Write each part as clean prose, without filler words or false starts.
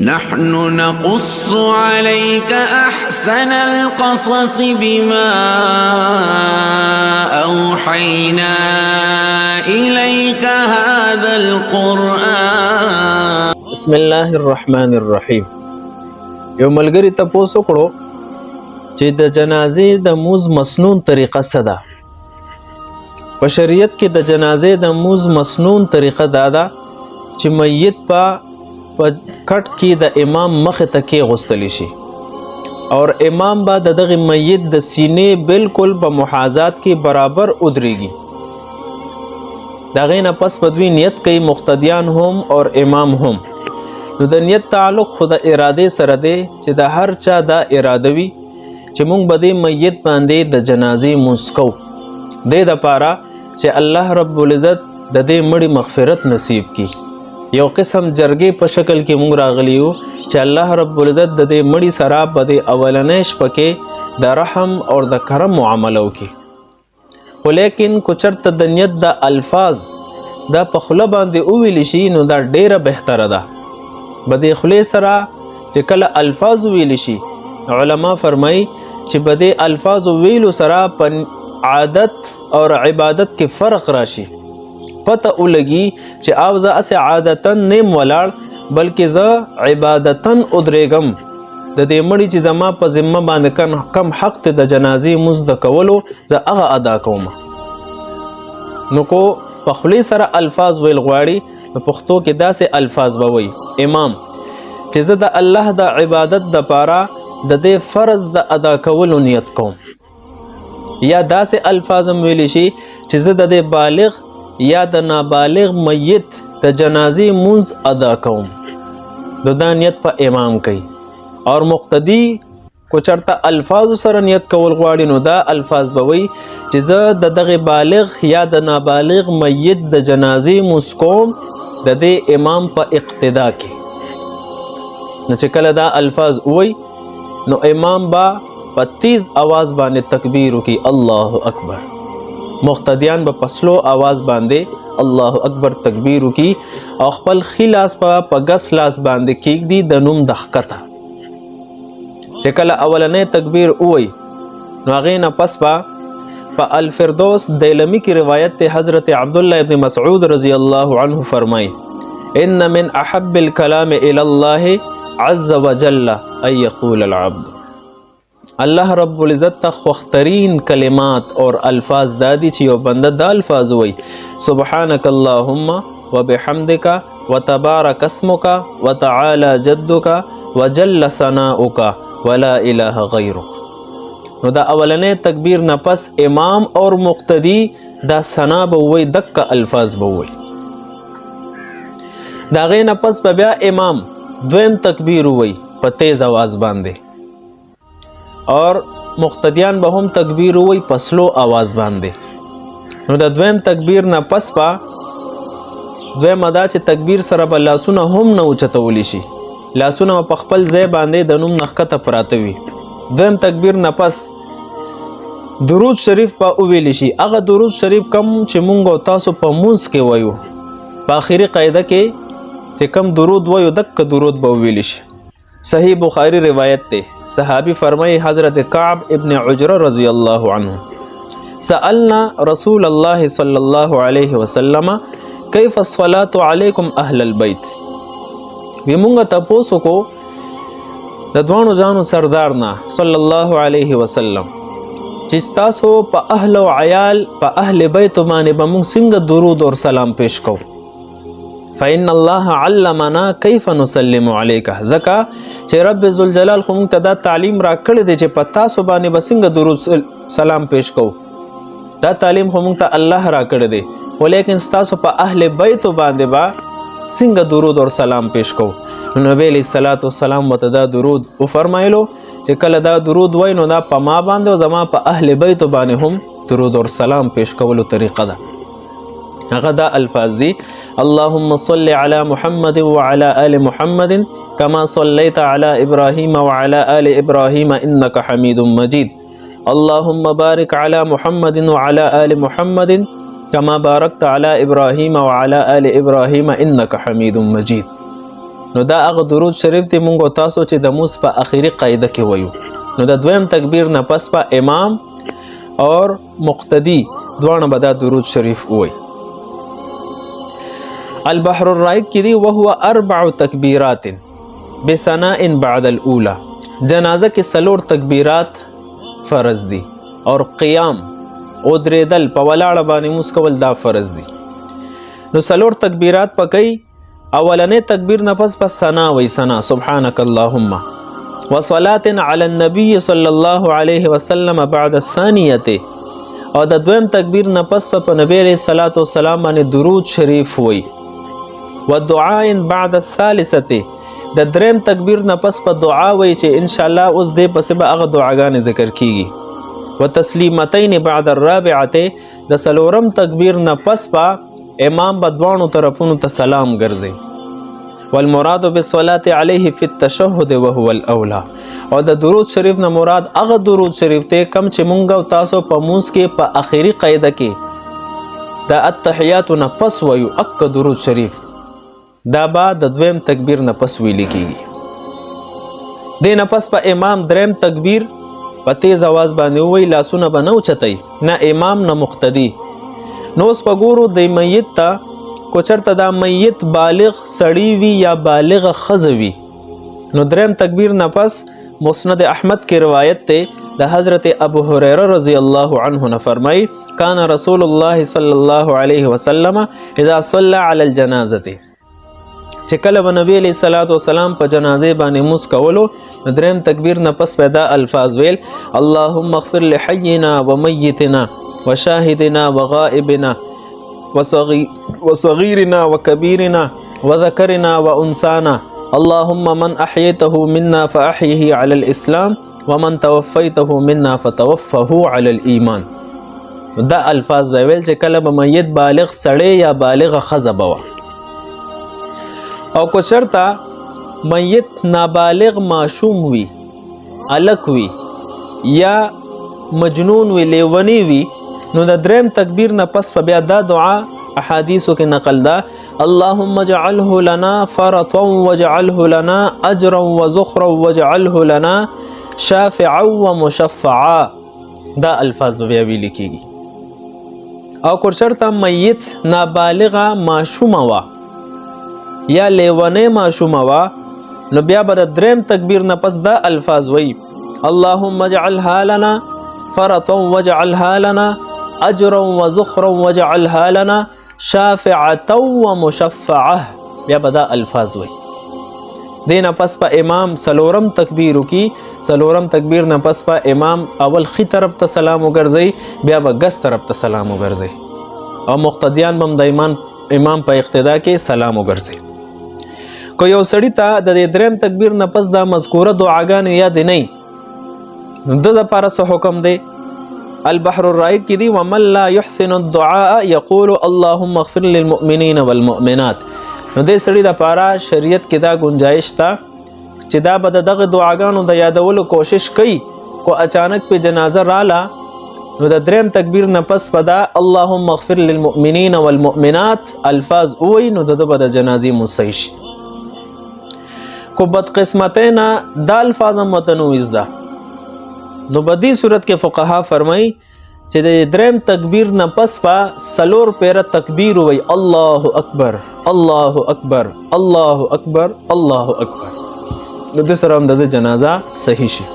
نحن نقص عليك أحسن القصص بما أوحينا إليك هذا القرآن. بسم الله الرحمن الرحیم. یو ملګری تاسو کړو چې د جنازې د موز مسنون طریقه څه ده. په شریعت کې د جنازې د موز مسنون طریقه دا ده چې میت په کټ کې د امام مخ ته کې غوستل شي اور امام با دغه میت د سینې بالکل په محاذات کې برابر ودرېږي. دغه نه پس په دوی نیت کوي مقتدیان هم اور امام هم. نو د نیت تعلق خود اراده سره دی چې د هر چا دا اراده وي چې مونږ به د میت باندې د جنازې مونځ کوو د پاره چې الله رب العزت د دې مړي مغفرت نصیب کړي. یو قسم جرګې په شکل کې مونږ راغلی یو چې الله رب العزت د دې مړي سره په دې اولنې شپه کې د رحم او د کرم معامله وکړي. ولیکن کو چرته د نیت د الفاظ دا په خوله باندې وویل شي نو دا ډیره بهتره ده. بدې خولې سره چې کله الفاظ ویل شي علما فرمایي چې بدې الفاظ ویلو سره په عادت اور عبادت کې فرق راشي. پته ولګي چې او زه اسه عادتن نیم ولاړ بلکې زه عبادتن ادریګم د دې مړي چې زما په ذمه باندې کم حق ته د جنازې مزد کولو زه هغه ادا کوم. نو کو په خولې سره الفاظ ویل غواړي په پښتو کې داسې الفاظ به وي امام چې زه د الله د عبادت د پاره د دې فرض د ادا کولو نیت کوم. یا داسې الفاظ هم ویلی شي چې زه د دې بالغ یا د نابالغ میت د جنازې مونځ ادا کوم. دا نیت په امام کوي اور مقتدی کو چرته الفاظ سره نیت کول غواړي نو دا الفاظ به وي چې زه د دغه بالغ یا د نابالغ میت د جنازې مونځ کوم د دې امام په اقتدا کې. نو چې کله دا الفاظ وي نو امام با په تیز आवाज باندې تکبیر وکي الله اکبر. مقتدیان به پسلو आवाज باندې الله اکبر تکبیر وکي او خپل خلاص په غس لاس باندې کېږدي د نوم د ښکته. چې کله اولنې تکبیر وي نو هغې نه پس په الفردوس دیلمی کی روایت تے حضرت عبداللہ ابن مسعود رضی اللہ عنہ فرمائی ان من احب الکلام الى اللہ عز وجل ان یقول العبد. اللہ رب العزت تا خوخترین کلمات اور الفاظ دادی چی و بندہ دا الفاظ ہوئی سبحانک اللہم وبحمدک وتبارک اسمک وتعالی جدک وجل ثناؤک ولا الہ غیرک. نو دا اولنې تکبیر نه پس امام اور مقتدی دا ثنا به وي دک الفاظ به وي. دا غې نه پس به بیا امام دویم تکبیر وي په تیز आवाज باندې اور مقتدیان به هم تکبیر وي په سلو आवाज باندې. نو دا دویم تکبیر نه پس دویم ادا چې تکبیر سره به لاسونه هم نه اوچتولی شي. لاسونه په خپل ځای باندې د نوم نښکته پراته وي. دویم تکبیر نه پس درود شریف په ویل شي. هغه درود شریف کم چې مونږ او تاسو په مونځ کې وایو په آخري قاعده کې چې کم درود وایو دک درود به ویل شي. صحیح بخاری روایت ته صحابي فرمایي حضرت کعب ابن عجره رضی الله عنه سألنا رسول الله صلی الله علیه وسلم کیف الصلاة علیکم اهل البیت. وی مونږ تاسو کو د دوانو ځانو سردار نه صلی الله علیه وسلم چې تاسو په اهل او عیال په اهل بیت باندې به موږ څنګه درود او سلام پیش کوو. فإن الله علمنا کیف نسلم علیک. ځکه چې رب ذوالجلال خو موږ ته دا تعلیم را کړی دی چې په تاسو باندې به څنګه درود سلام پیش کوو. دا تعلیم خو موږ ته الله را کړی دی ولیکن تاسو په اهل بیت باندې به څنګه درود او سلام پیش کوو. نبی علیہ الصلوۃ والسلام مت دا درود او فرمایلو چې کله دا درود وای نو دا په ما باندې او زما په اهل بیت باندې هم درود او سلام پیش کولو طریقه ده. هغه دا الفاظ دي اللهم صل علی محمد وعلى آل محمد كما صليت على ابراهيم وعلى آل ابراهيم انك حميد مجيد. اللهم بارك على محمد وعلى آل محمد كما باركت على ابراهيم وعلى آل ابراهيم انك حميد مجيد. نو دا هغه درود شریف دی مونږ او تاسو چې د موس په اخیری قاعده کې وایو. نو د دویم تکبیر نه پس په امام اور مقتدی دواړه به دا درود شریف وایي. البحر الرائق کې دی وهو 4 تکبیرات بثناء بعد الاولى. جنازه کې 4 تکبیرات فرض دي اور قیام او درېدل په ولاړه باندې موس کول دا فرض دي. نو 4 تکبیرات پکې اولنې تکبیر نه پس ثنا وی ثنا سبحانك اللهم وصلات علی النبي صلی الله علیه وسلم بعد الثانیه. او د دویم تکبیر نه پس په نبی علیہ الصلوۃ والسلام باندې درود شریف وی. ودعاء بعد الثالثه. د دریم تکبیر نه پس په دعا وی چې ان شاء الله اوس دې پس به هغه دعاګانې ذکر کیږي. وتسلیمتین بعد الرابعه. د څلورم تکبیر نه پس په امام بدوانو طرفونو ته سلام ګرځي. والمراد بالصلاة علیه فی التشهد وهو الاولى. او د درود شریف نه مراد هغه درود شریف ته کم چې مونږ او تاسو په موس کې په اخیری قاعده کې د التحیات نه پس وایو. اک درود شریف دا با د دویم تکبیر نه پس ویل کیږي. دې نه پس په امام دریم تکبیر په تیز आवाज باندې وی، لاسونه به نه اوچتای، نه امام نه مقتدی. نو اوس په ګورو د میت ته کو چرته دا میت بالغ سړی وي یا بالغ ښځه وي، نو دریم تکبیر نه پس مسند احمد کې روایت ته د حضرت ابو هریره رضی الله عنه نه فرمای کان رسول الله صلی الله علیه وسلم اذا صلى على الجنازه. چې کله به نبی علیہ الصلوۃ والسلام په جنازې باندې موس کولو، دریم تکبیر نه پس پیدا الفاظ ویل اللهم اغفر لحینا ومیتنا وشاهدنا وغائبنا وصغیرنا وکبیرنا وذکرنا وانثانا اللهم من احییته منا فاحیه علی الاسلام ومن توفیته منا فتوفه علی الایمان. دا الفاظ ویل چې کله به میت بالغ سړی یا بالغ ښځه به وه، او کو چرته میت نابالغ معشوم وي، الک وي یا مجنون وي، لیونی وي، نو د دریم تکبیر نه پس په بیا دا دعا احادیثو کې نقل ده اللهم اجعله لنا فرطا واجعله لنا اجرا وزخرا واجعله لنا شافعا ومشفعا. دا الفاظ بیا ویل کیږي. او کو چرته میت نابالغه معشومه وه یا لیونه معشومه وا، نو بیا به دریم تکبیر نه پس دا الفاظ وی اللهم اجعلها لنا فرطا واجعلها لنا اجرا وزخرا واجعلها لنا شافعه ومشفعه. بیا به دا الفاظ وی. دینه پس په امام سلورم تکبیر کی، سلورم تکبیر نه پس په امام اول خي طرف ته سلام وګرځي، بیا به ګس طرف ته سلام وګرځي، او مقتدیان بم د امام په اقتدا کې سلام وګرځي. کو یو سړی ته د دریم تکبیر نه پس دا مذکوره دعاګانې یاد نه، نو د لپاره څه حکم دی؟ البحر الرائق کې دی ومن لا يحسن الدعاء يقول اللهم اغفر للمؤمنين والمؤمنات. نو دې سړي د لپاره شریعت کې دا گنجائش تا چې دا به دغه دعاګانو د یادولو کوشش کوي، کو اچانک په جنازه رااله نو د دریم تکبیر نه پس پدا اللهم اغفر للمؤمنين والمؤمنات الفاظ وای، نو د جنازې مصیش. کو بد قسمتینا دا الفاظ متنوع ده، نو بدی صورت کې فقها فرمای چې د دریم تکبیر نه پس په سلور پیره تکبیر وای الله اکبر الله اکبر الله اکبر الله اکبر. نو د سره د جنازه صحیح شي.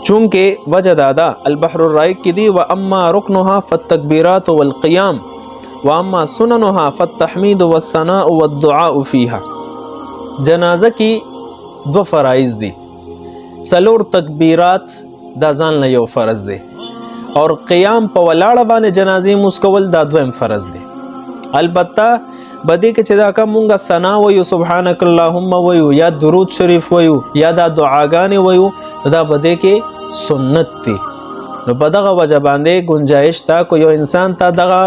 چونکه وجه دادا البحر الرائق کی دی و اما رکنها فالتکبیرات والقیام و اما سننها فالتحمید والثناء والدعاء فیها. جنازه کی دو فرائض دی، سلور تکبیرات دا ځان له یو فرض دی، اور قیام په ولاړه باندې جنازې مسکول دا دویم فرض دی. البته بدی کې چې دا کوم مونږه ثنا وایو سبحانك اللهم وایو یا درود شریف وایو یا دا دعاګانې وایو، دا بدی کې سنت دی. نو په دغه وجه باندې گنجائش تا کو یو انسان ته دغه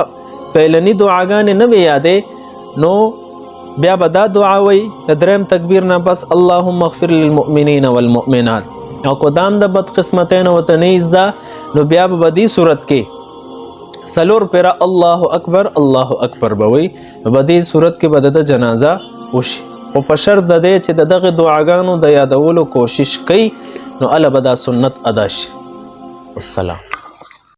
پهلنی دعاګانې نه وی یادې، نو بیا به دا دعا وی د دریم تکبیر نه پس اللهم اغفر للمؤمنین والمؤمنات. او کو دام د بد قسمتین او تنیز دا، نو بیا به بدی صورت کې سلور پیرا الله اکبر بوي، بدی صورت کې بد د جنازه وشي. خو په شرط د دې چې د دغه دعاګانو د یادولو کوشش کوي نو الله به دا سنت ادا شي. السلام.